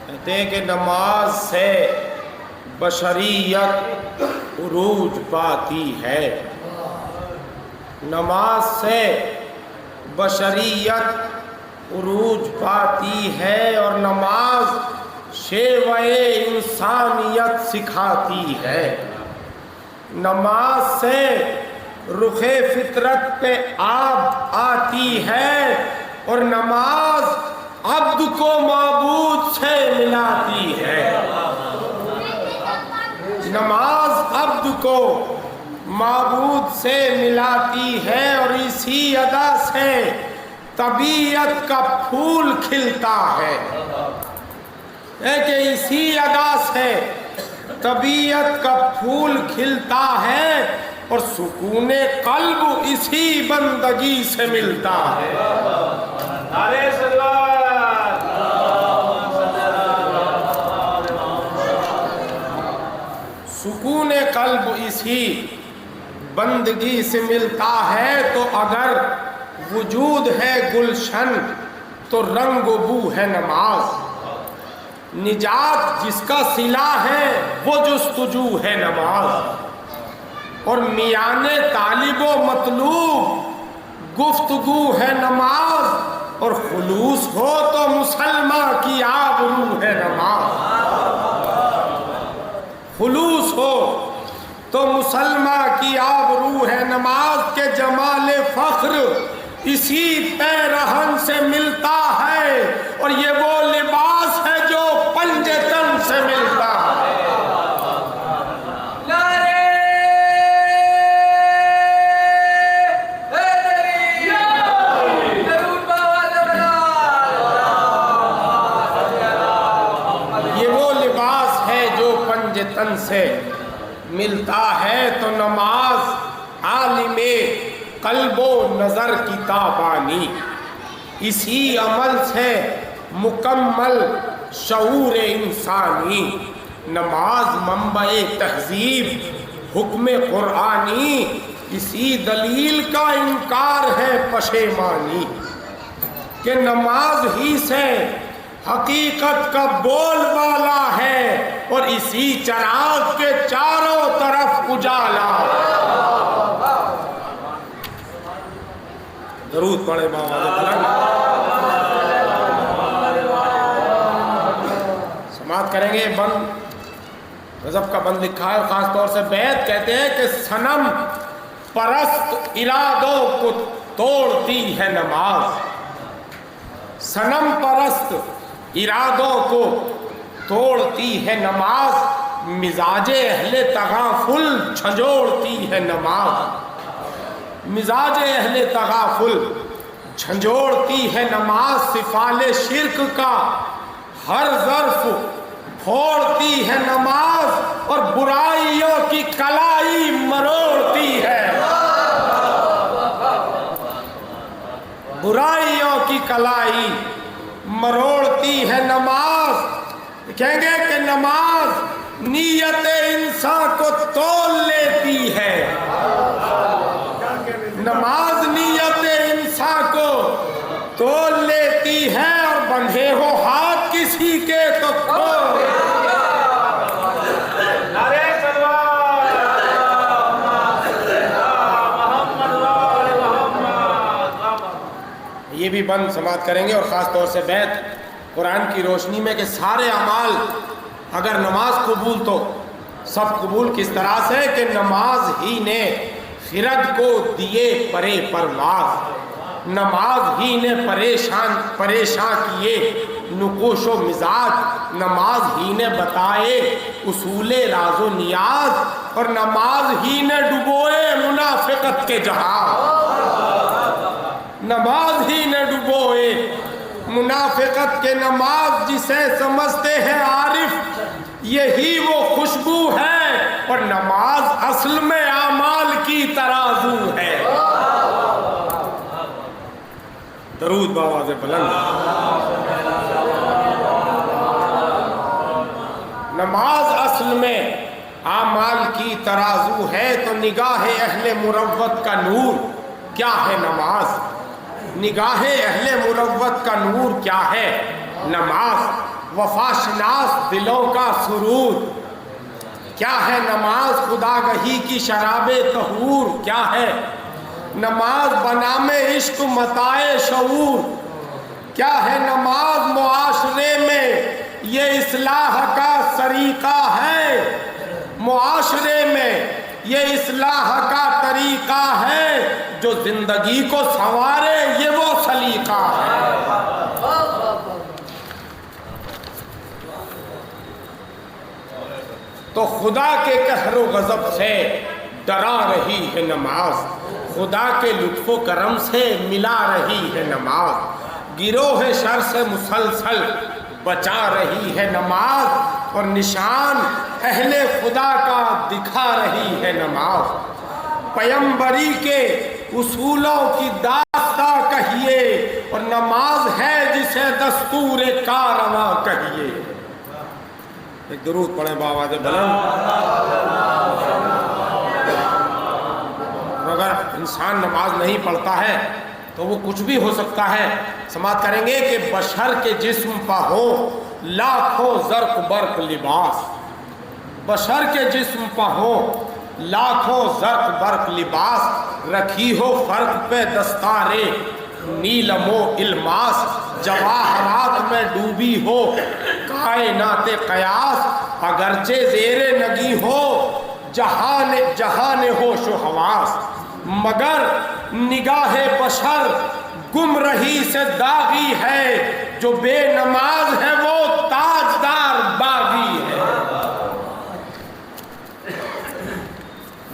کہتے ہیں کہ نماز سے بشریت عروج پاتی ہے، نماز سے بشریت عروج پاتی ہے اور نماز شیوۂ انسانیت سکھاتی ہے، نماز سے رخ فطرت پہ آب آتی ہے اور نماز عبد کو معبود سے ملاتی ہے، نماز عبد کو معبود سے ملاتی ہے اور اسی ادا سے طبیعت کا پھول کھلتا ہے، کہ اسی ادا سے طبیعت کا پھول کھلتا ہے اور سکون قلب اسی بندگی سے ملتا ہے۔ نعرہ صلوات، سکون قلب اسی بندگی سے ملتا ہے، تو اگر وجود ہے گلشن تو رنگ و بو ہے نماز، نجات جس کا صلہ ہے وہ جستجو ہے نماز، اور میان طالب و مطلوب گفتگو ہے نماز، اور خلوص ہو تو مسلمان کی آبرو ہے نماز، خلوص ہو تو مسلمان کی آبرو ہے نماز، کے جمال فخر اسی پیرہن سے ملتا ہے اور یہ وہ لباس ہے جو پنج تن سے ملتا ہے۔ یہ وہ لباس ہے جو پنج تن سے ملتا ہے، تو نماز عالم قلب و نظر کی تابانی، اسی عمل سے مکمل شعور انسانی، نماز منبع تہذیب حکم قرآنی، اسی دلیل کا انکار ہے پشیمانی، کہ نماز ہی سے حقیقت کا بول بالا ہے اور اسی چراغ کے چاروں طرف اجالا۔ درود پڑھے سماعت کریں گے۔ بند غضب کا بند لکھا ہے، خاص طور سے بیت کہتے ہیں کہ صنم پرست ارادوں کو توڑتی ہے نماز، صنم پرست ارادوں کو توڑتی ہے نماز، مزاج اہل تغافل جھنجھوڑتی ہے نماز، مزاج اہل تغافل جھنجھوڑتی ہے نماز، سفال شرک کا ہر ظرف پھوڑتی ہے نماز اور برائیوں کی کلائی مروڑتی ہے، برائیوں کی کلائی مروڑتی ہے نماز۔ کہیں گے کہ نماز نیت انسان کو تول لیتی ہے، نماز نیت انسان کو تول لیتی ہے اور بندھے ہو ہاتھ کسی کے تو کھول۔ یہ بھی بند سماعت کریں گے، اور خاص طور سے بیت قرآن کی روشنی میں کہ سارے اعمال اگر نماز قبول تو سب قبول کس طرح سے، کہ نماز ہی نے خرد کو دیے پرے پرواز، نماز ہی نے پریشان کیے نقوش و مزاج، نماز ہی نے بتائے اصول راز و نیاز، اور نماز ہی نے ڈبوئے منافقت کے جہاز، نماز ہی نے ڈبوئے منافقت کے نماز، جسے سمجھتے ہیں عارف یہی وہ خوشبو ہے، اور نماز اصل میں اعمال کی ترازو ہے۔ درود بآواز بلند۔ نماز اصل میں اعمال کی ترازو ہے، تو نگاہ اہل مروت کا نور کیا ہے نماز، نگاہ اہل مروت کا نور کیا ہے، نماز وفا شناس دلوں کا سرور، کیا ہے نماز خداگہی کی شراب طہور، کیا ہے نماز بنام عشق متاع شعور، کیا ہے نماز معاشرے میں یہ اصلاح کا طریقہ ہے، معاشرے میں یہ اصلاح کا طریقہ ہے، جو زندگی کو سنوارے یہ وہ سلیقہ ہے۔ تو خدا کے قہر و غضب سے ڈرا رہی ہے نماز، خدا کے لطف و کرم سے ملا رہی ہے نماز، گروہ شر سے مسلسل بچا رہی ہے نماز، اور نشان اہل خدا کا دکھا رہی ہے نماز۔ پیمبری کے اصولوں کی داستہ کہیے، اور نماز ہے جسے دستور کارواں کہیے۔ ایک درود پڑھیں بآواز بلند۔ اگر انسان نماز نہیں پڑھتا ہے تو وہ کچھ بھی ہو سکتا ہے۔ سماعت کریں گے کہ بشر کے جسم پہ ہو لاکھوں زرق برق لباس، بشر کے جسم پہ ہو لاکھوں زرق برق لباس، رکھی ہو فرق پہ دستارے نیلم و الماس، جواہرات میں ڈوبی ہو کائنات قیاس، اگرچہ زیر نگی ہو جہان ہوش و حواس، مگر نگاہ بشر گم رہی سے داغی ہے، جو بے نماز ہے وہ تاجدار باغی ہے۔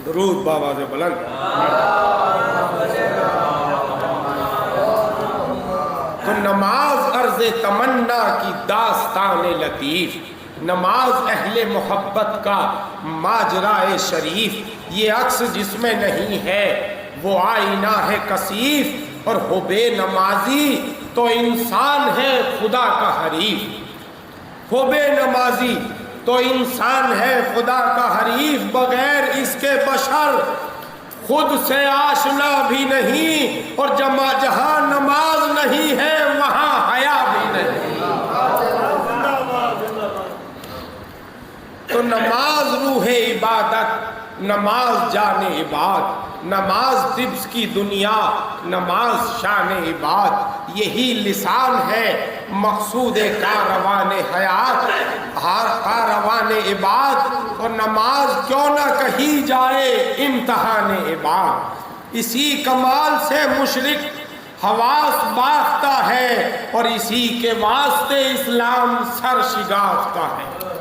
درود بآواز بلند۔ تو نماز عرض تمنا کی داستان لطیف، نماز اہل محبت کا ماجرائے شریف، یہ عکس جس میں نہیں ہے وہ آئینہ ہے کثیف، اور ہو بے نمازی تو انسان ہے خدا کا حریف، ہو بے نمازی تو انسان ہے خدا کا حریف، بغیر اس کے بشر خود سے آشنا بھی نہیں، اور جہاں نماز نہیں ہے وہاں حیا بھی نہیں۔ تو نماز روح عبادت، نماز جان عباد، نماز طبس کی دنیا، نماز شان عباد، یہی لسان ہے مقصود کاروان حیات، کاروان عباد، اور نماز کیوں نہ کہی جائے امتحان عباد، اسی کمال سے مشرق حواس باختہ ہے، اور اسی کے واسطے اسلام سر شگافتہ ہے۔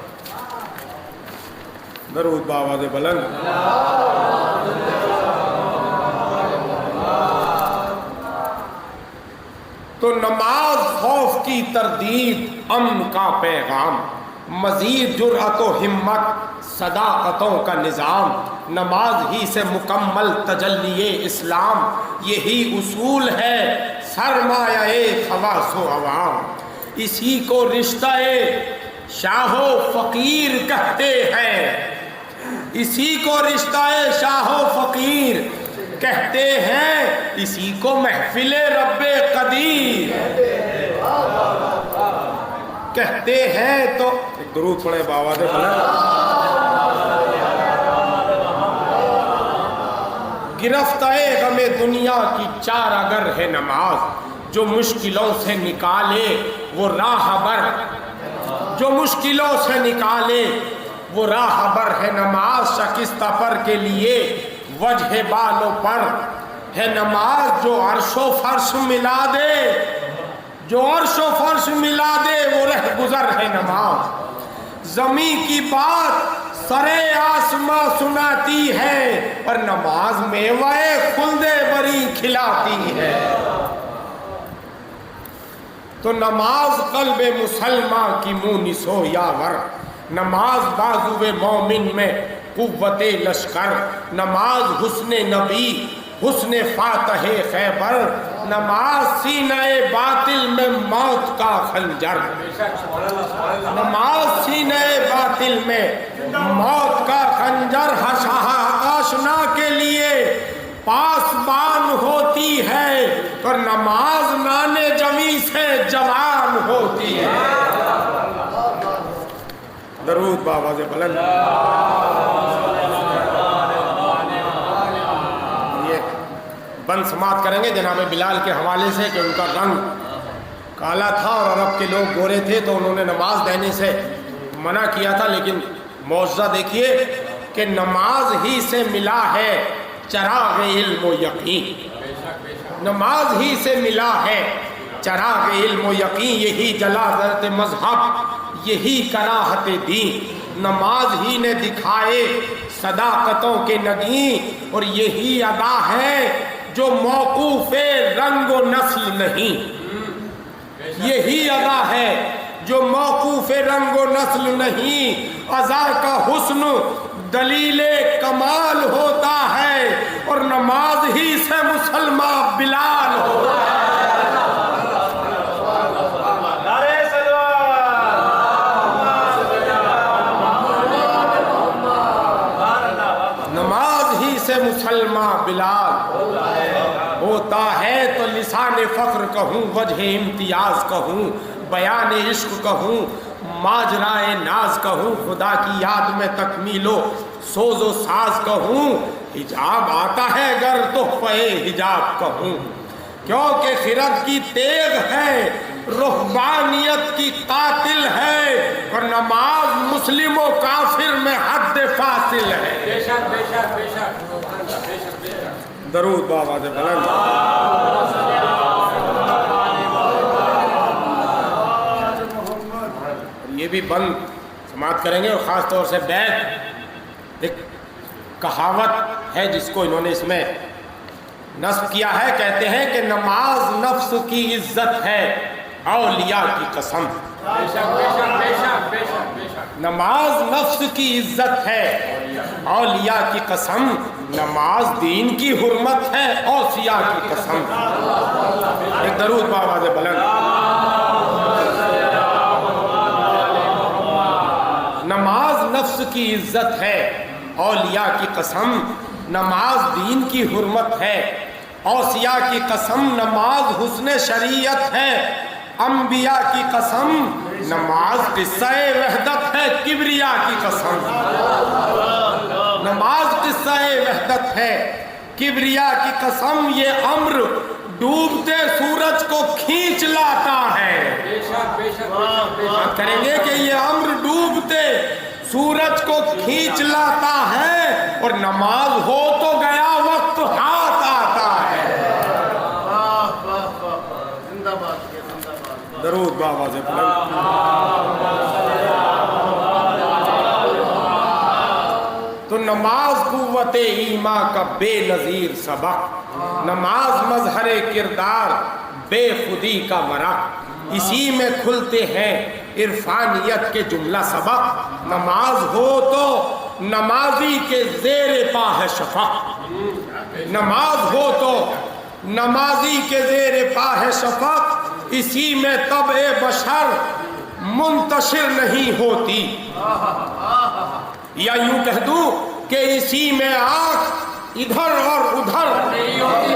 درود بآواز بلند۔ تو نماز خوف کی تردید، امن کا پیغام، مزید جرأت و ہمت، صداقتوں کا نظام، نماز ہی سے مکمل تجلی اسلام، یہی اصول ہے سرمایہ خواص و عوام، اسی کو رشتہ شاہ و فقیر کہتے ہیں، اسی کو رشتہ شاہ و فقیر کہتے ہیں، اسی کو محفل رب قدیر کہتے ہیں۔ تو ایک درود پڑھیں بآواز بلند۔ گرفتہ غم دنیا کی چارگر ہے نماز، جو مشکلوں سے نکالے وہ راہ بر، جو مشکلوں سے نکالے وہ راہ بر ہے نماز، شکستہ پر کے لیے وجہ بالوں پر ہے نماز، جو عرش و فرش ملا دے، جو عرش و فرش ملا دے وہ رہ گزر ہے نماز، زمین کی بات سرے آسماں سناتی ہے، اور نماز میوہ خلد بری کھلاتی ہے۔ تو نماز قلب مسلمان کی مونس و یاور، نماز بازو مومن میں قوت لشکر، نماز حسن نبی حسن فاتح خیبر، نماز سینہ باطل میں موت کا خنجر، نماز سینہ باطل میں موت کا خنجر، آشنا کے لیے پاسبان ہوتی ہے اور نماز نانے جمی سے جوان ہوتی ہے۔ درود بآواز بلند۔ یہ بند سماعت کریں گے جناب بلال کے حوالے سے کہ ان کا رنگ کالا تھا اور عرب کے لوگ گورے تھے تو انہوں نے نماز دینے سے منع کیا تھا، لیکن معجزہ دیکھیے کہ نماز ہی سے ملا ہے چراغ علم و یقین، نماز ہی سے ملا ہے چراغ علم و یقین، یہی جلالت مذہب، یہی کراہت دین، نماز ہی نے دکھائے صداقتوں کے نگیں، اور یہی ادا ہے جو موقوف رنگ و نسل نہیں، یہی ادا ہے جو موقوف رنگ و نسل نہیں، اذا کا حسن دلیل کمال ہوتا ہے اور نماز ہی سے مسلمان بلال ہوتا ہے۔ نماز ہی سے مسلمان بلال ہوتا ہے، تو لسان فخر کہوں، وجہ امتیاز کہوں، بیان عشق کہوں، ماجرائے ناز کہوں، خدا کی یاد میں تکمیل و سوز و ساز کہوں، حجاب آتا ہے گر تحفہ حجاب کہوں، کیونکہ خرد کی تیغ ہے، رہبانیت کی قاتل ہے، اور نماز مسلم و کافر میں حد فاصل ہے۔ بے شک بے شک بے شک درود بآواز بلند۔ یہ بھی بند سماعت کریں گے، اور خاص طور سے بیت ایک کہاوت ہے جس کو انہوں نے اس میں نصب کیا ہے، کہتے ہیں کہ نماز نفس کی عزت ہے اولیاء کی قسم، نماز نفس کی عزت ہے اولیاء کی قسم، نماز دین کی حرمت ہے اوصیاء کی قسم۔ ایک درود بآواز بلند۔ نماز نفس کی عزت ہے اولیاء کی قسم، نماز دین کی حرمت ہے اوصیاء کی قسم، نماز حسن شریعت ہے انبیاء کی قسم، نماز قصہ وحدت ہے کبریا کی قسم، نماز قصہ وحدت ہے کبریا کی قسم، یہ امر ڈوبتے سورج کو کھینچ لاتا ہے۔ بات کریں گے کہ یہ امر ڈوبتے سورج کو کھینچ لاتا ہے، اور نماز ہو تو گیا وقت ہاتھ آتا ہے۔ درود بآواز بلند۔ تو نماز قوت ایمان کا بے نظیر سبق، نماز مظہر کردار بے خودی کا ورق، اسی میں کھلتے ہیں عرفانیت کے جملہ سبق، نماز ہو تو نمازی کے زیر پا ہے شفق، نماز ہو تو نمازی کے زیر پا ہے شفق، اسی میں طبع بشر منتشر نہیں ہوتی، یا یوں کہہ دوں کہ اسی میں آنکھ ادھر اور ادھر نہیں ہوتی،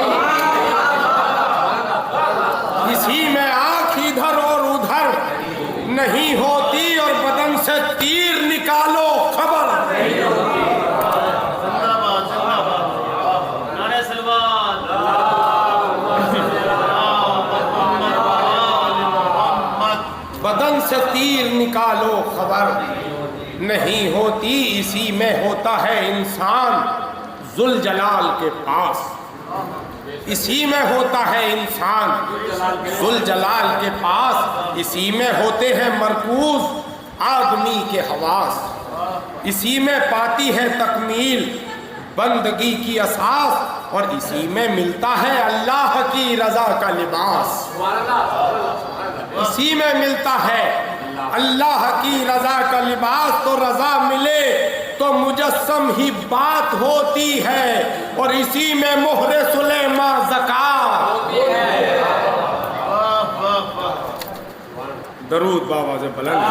اسی میں آنکھ ادھر اور ادھر نہیں ہوتی، اور بدن سے تیر نکالو خبر نہیں ہوتی۔ بدن سے تیر نکالو خبر نہیں ہوتی، اسی میں ہوتا ہے انسان ذوالجلال کے پاس، اسی میں ہوتا ہے انسان ذوالجلال کے پاس، اسی میں ہوتے ہیں مرکوز آدمی کے حواس، اسی میں پاتی ہے تکمیل بندگی کی اساس، اور اسی میں ملتا ہے اللہ کی رضا کا لباس، اسی میں ملتا ہے اللہ کی رضا کا لباس، تو رضا ملے تو مجسم ہی بات ہوتی ہے، اور اسی میں مہر سلیمان زکات ہوتی ہے۔ درود بآواز بلند۔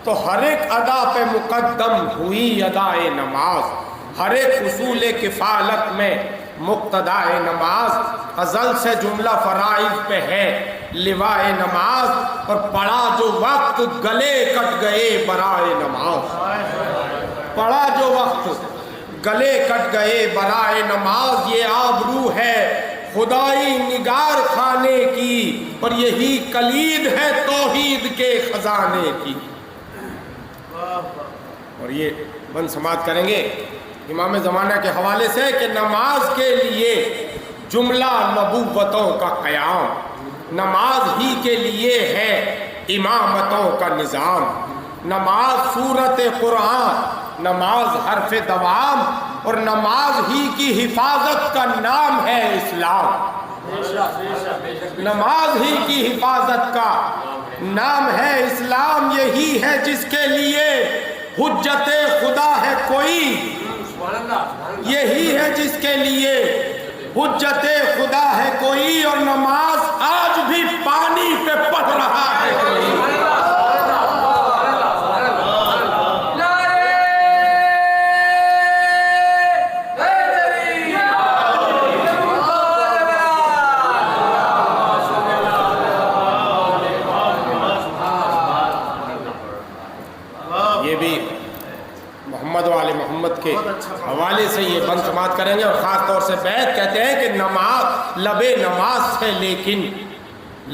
تو ہر ہر ایک ادا پہ مقدم ہوئی ادائے نماز، ہر ایک اصول کفالت میں مقتدائے نماز، ازل سے جملہ فرائض پہ ہے لوائے نماز، اور پڑا جو وقت گلے کٹ گئے برائے نماز، پڑا جو وقت گلے کٹ گئے برائے نماز، یہ آبرو ہے خدائی نگار خانے کی، اور یہی کلید ہے توحید کے خزانے کی۔ اور یہ بند سماعت کریں گے امام زمانہ کے حوالے سے کہ نماز کے لیے جملہ نبوتوں کا قیام، نماز ہی کے لیے ہے امامتوں کا نظام، نماز سورت قرآن، نماز حرف دوام، اور نماز ہی کی حفاظت کا نام ہے اسلام، نماز ہی کی حفاظت کا نام ہے اسلام، یہی ہے جس کے لیے حجت خدا ہے کوئی، یہی ہے جس کے لیے حجت خدا ہے کوئی، اور نماز آج بھی پانی پہ پڑھ رہا ہے کوئی۔ یہ بھی محمد والے محمد کے حوالے سے یہ بند سماعت کریں گے، اور خاص طور سے بیت کہتے ہیں کہ نماز لبے نماز سے لیکن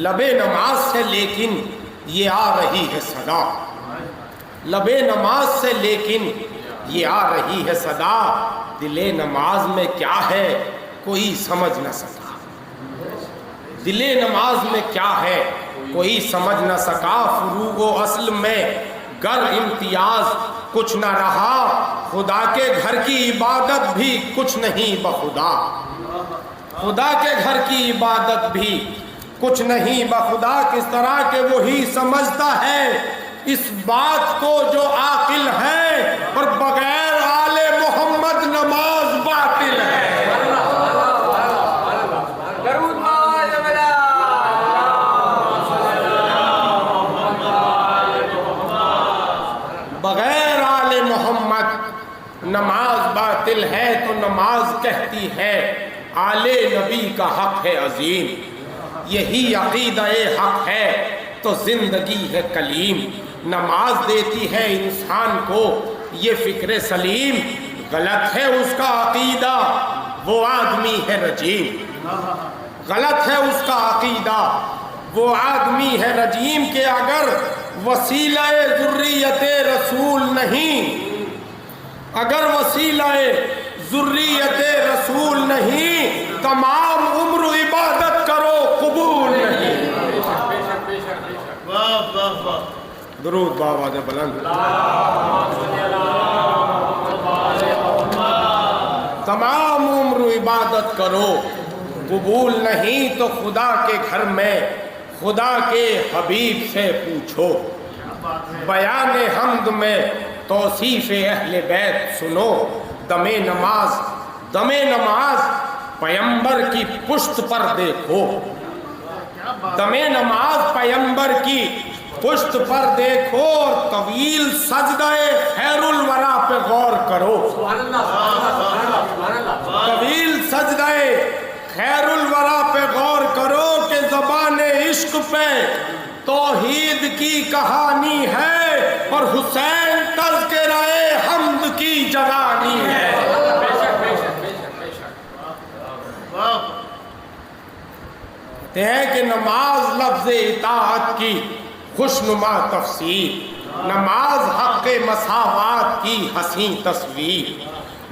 لبے نماز سے لیکن یہ آ رہی ہے صدا، لبے نماز سے لیکن یہ آ رہی ہے صدا، دل نماز میں کیا ہے کوئی سمجھ نہ سکا، دل نماز میں کیا ہے کوئی سمجھ نہ سکا، فروغ و اصل میں گر امتیاز کچھ نہ رہا، خدا کے گھر کی عبادت بھی کچھ نہیں بخدا، خدا کے گھر کی عبادت بھی کچھ نہیں بخدا، کس طرح کہ وہی سمجھتا ہے اس بات کو جو عاقل ہے، اور بغیر آل محمد نماز باطل ہے۔ بغیر آل محمد نماز باطل ہے، تو نماز کہتی ہے آل نبی کا حق ہے عظیم، یہی عقیدہ حق ہے تو زندگی ہے کلیم، نماز دیتی ہے انسان کو یہ فکر سلیم، غلط ہے اس کا عقیدہ وہ آدمی ہے رجیم، غلط ہے اس کا عقیدہ وہ آدمی ہے رجیم، کہ اگر وسیلہ ذریت رسول نہیں، اگر وسیلہ ذریت رسول نہیں، تمام عمر عبادت کرو قبول نہیں۔ درود بآواز بلند، تمام عمر عبادت کرو قبول نہیں، تو خدا کے گھر میں خدا کے حبیب سے پوچھو، بیان حمد میں توصیف اہل بیت سنو، دم نماز پیمبر کی پشت پر دیکھو، دم نماز پیمبر کی پشت پر دیکھو، اور طویل سجدہ خیر الورا پہ غور کرو، طویل سجدہ خیر الورا پہ غور کرو، کہ زبان عشق پہ توحید کی کہانی ہے، اور حسین تذکرہ حمد کی جوانی ہے۔ کہتے ہیں کہ نماز لفظ اطاعت کی خوشنما تفسیر، نماز حق مساوات کی حسین تصویر،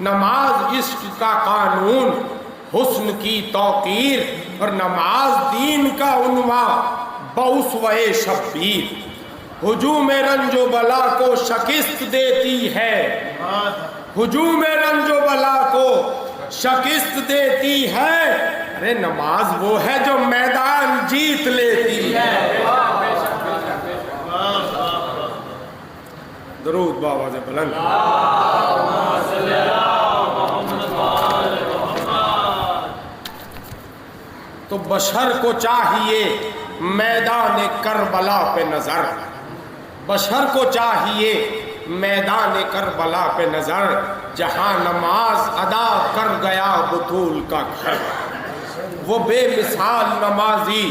نماز عشق کا قانون حسن کی توقیر، اور نماز دین کا عنوان بأسوۂ شبیر، ہجوم رنج و بلا کو شکست دیتی ہے، ہجوم رنج و بلا کو شکست دیتی ہے، ارے نماز وہ ہے جو میدان جیت لیتی ہے۔ درود بآواز بلند، تو بشر کو چاہیے میدان کربلا پہ نظر، بشر کو چاہیے میدان کربلا پہ نظر، جہاں نماز ادا کر گیا بطول کا گھر۔ وہ بے مثال نمازی،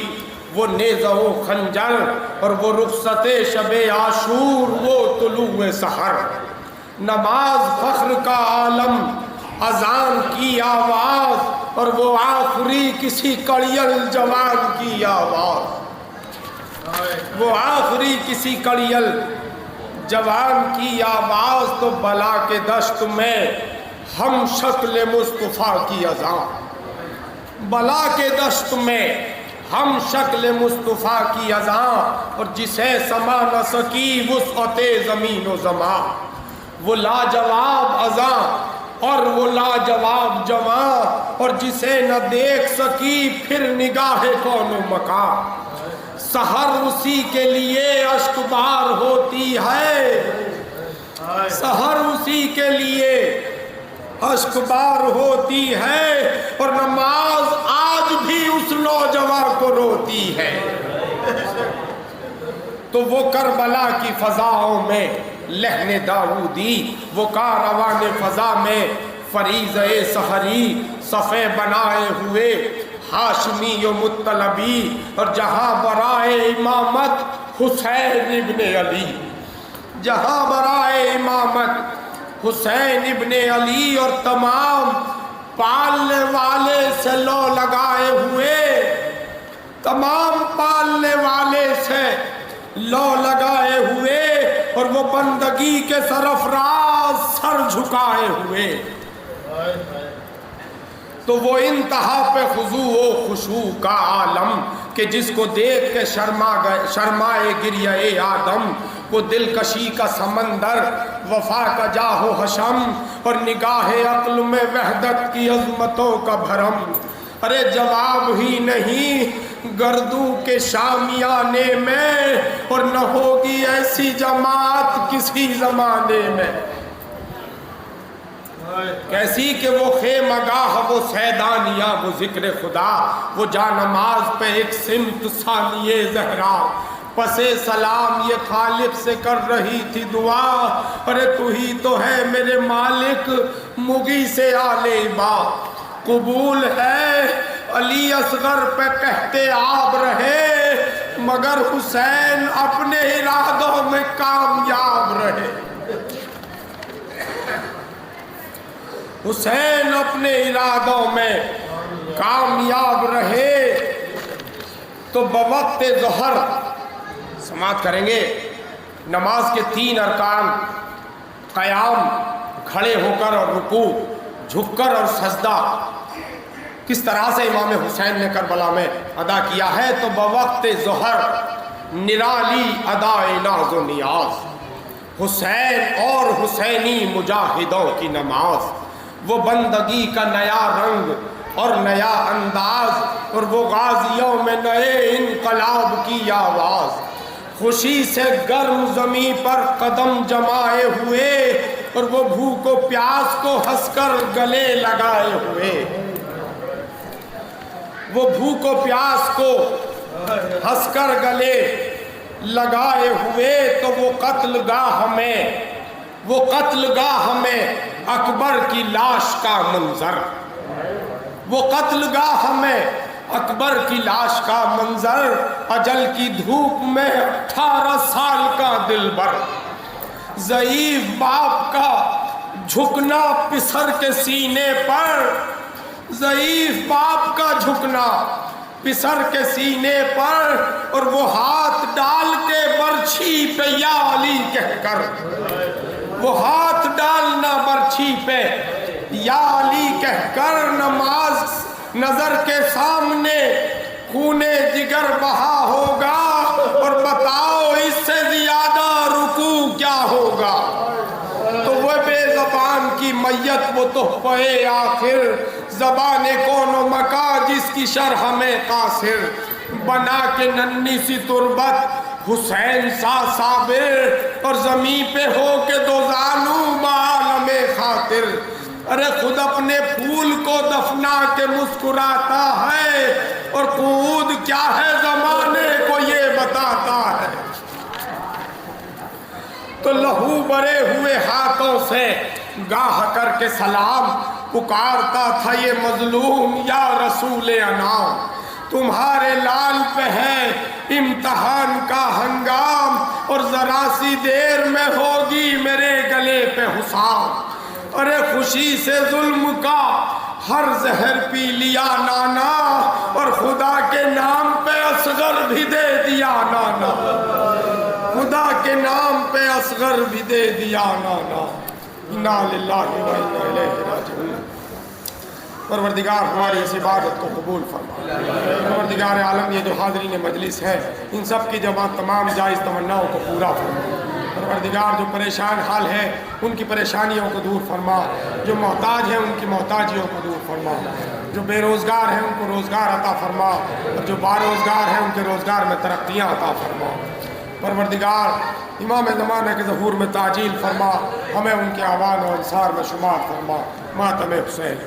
وہ نیزہ و خنجر، اور وہ رخصت شب عاشور، وہ طلوع سحر۔ نماز فخر کا عالم، اذان کی آواز، اور وہ آخری کسی کڑیل جوان کی آواز۔ وہ آخری کسی کڑیل جوان کی آواز، تو بلا کے دشت میں ہم شکل مصطفیٰ کی اذان۔ بلا کے دشت میں ہم شکل مصطفیٰ کی اذان، اور جسے سما نہ سکی وسعت زمین و زمان۔ وہ لاجواب اذان اور وہ لاجواب جواں، اور جسے نہ دیکھ سکی پھر نگاہ کون و مکان۔ سحر اسی کے لیے اشک بار ہوتی ہے، سحر اسی کے لیے اشک بار ہوتی ہے، اور نماز آج بھی اس نوجوان کو روتی ہے۔ تو وہ کربلا کی فضاؤں میں لہن داؤدی، وہ کاروان فضا میں فریضہ سحری، صفے بنائے ہوئے ہاشمی و مطلبی، اور جہاں برائے امامت حسین ابن علی، جہاں برائے امامت حسین ابن علی، اور تمام پالنے والے سے لو لگائے ہوئے، تمام پالنے والے سے لو لگائے ہوئے، اور وہ بندگی کے سرفراز سر جھکائے ہوئے۔ تو وہ انتہا پہ خضوع و خشوع کا عالم، کہ جس کو دیکھ کے شرمائے گریہ آدم۔ وہ دلکشی کا سمندر، وفا کا جاہ و حشم، اور نگاہ عقل میں وحدت کی عظمتوں کا بھرم۔ ارے جواب ہی نہیں گردوں کے شامیانے میں، اور نہ ہوگی ایسی جماعت کسی زمانے میں۔ کیسی کہ وہ خیمہ گاہ، وہ سیدانیہ، وہ ذکر خدا، وہ جا نماز پہ ایک سمت ثانیہ زہرا، پس سلام یہ خالق سے کر رہی تھی دعا۔ ارے تو ہی تو ہے میرے مالک، مغی سے آلے با قبول ہے۔ علی اصغر پہ کہتے آب رہے، مگر حسین اپنے ارادوں میں کامیاب رہے۔ حسین اپنے ارادوں میں کامیاب رہے۔ تو بوقت ظہر سماعت کریں گے نماز کے 3 ارکان، قیام، کھڑے ہو کر اور رکوع، جھک کر اور سجدہ، کس طرح سے امام حسین نے کربلا میں ادا کیا ہے۔ تو بوقت ظہر نرالی ادائے ناز و نیاز، حسین اور حسینی مجاہدوں کی نماز، وہ بندگی کا نیا رنگ اور نیا انداز، اور وہ غازیوں میں نئے انقلاب کی آواز۔ خوشی سے گرم زمین پر قدم جمائے ہوئے، اور وہ بھوک و پیاس کو ہنس کر گلے لگائے ہوئے، وہ بھوک و پیاس کو ہنس کر گلے لگائے ہوئے۔ تو وہ قتل گاہ میں اکبر کی لاش کا منظر، وہ قتل گاہ میں اکبر کی لاش کا منظر، اجل کی دھوپ میں 18 سال کا دلبر، ضعیف باپ کا جھکنا پسر کے سینے پر، ضعیف باپ کا جھکنا پسر کے سینے پر، اور وہ ہاتھ ڈال کے برچھی پہ یا علی کہہ کر، وہ ہاتھ ڈالنا برچھی پہ یا علی کہہ کر، نماز نظر کے سامنے خون جگر بہا ہوگا، اور بتاؤ اس سے زیادہ رکوع کیا ہوگا۔ تو وہ بے زبان کی میت، وہ تحفہ آخر، زبان کون و مکا جس کی شرح میں قاصر، بنا کے ننھی سی تربت حسین سا صابر، اور زمین پہ ہو کے دو زانو بعالم خاطر۔ ارے خود اپنے پھول کو دفنا کے مسکراتا ہے، اور قعود کیا ہے زمانے کو یہ بتاتا ہے۔ بھرے ہوئے ہاتھوں سے گاہ کر کے سلام پکارتا تھا یہ مظلوم یا رسول انام، تمہارے لال پہ ہے امتحان کا ہنگام، اور ذرا سی دیر میں ہوگی میرے گلے پہ حسام، ارے خوشی سے ظلم کا ہر زہر پی لیا نانا، اور خدا کے نام پہ اصغر بھی دے دیا نانا، خدا کے نام پہ اصغر بھی دے دیا نانا، انا للہ و انا الیہ راجعون۔ پروردگار ہماری اس عبادت کو قبول فرما۔ پروردگار عالم یہ جو حاضرین مجلس ہے ان سب کی جمع تمام جائز تمناؤں کو پورا فرما۔ پروردگار جو پریشان حال ہے ان کی پریشانیوں کو دور فرما، جو محتاج ہیں ان کی محتاجیوں کو دور فرما، جو بے روزگار ہیں ان کو روزگار عطا فرما، اور جو باروزگار ہیں ان کے روزگار میں ترقیاں عطا فرما۔ پروردگار امام زمانہ کے ظہور میں تعجیل فرما، ہمیں ان کے اعوان و انصار میں شمار فرما۔ ماتم حسین۔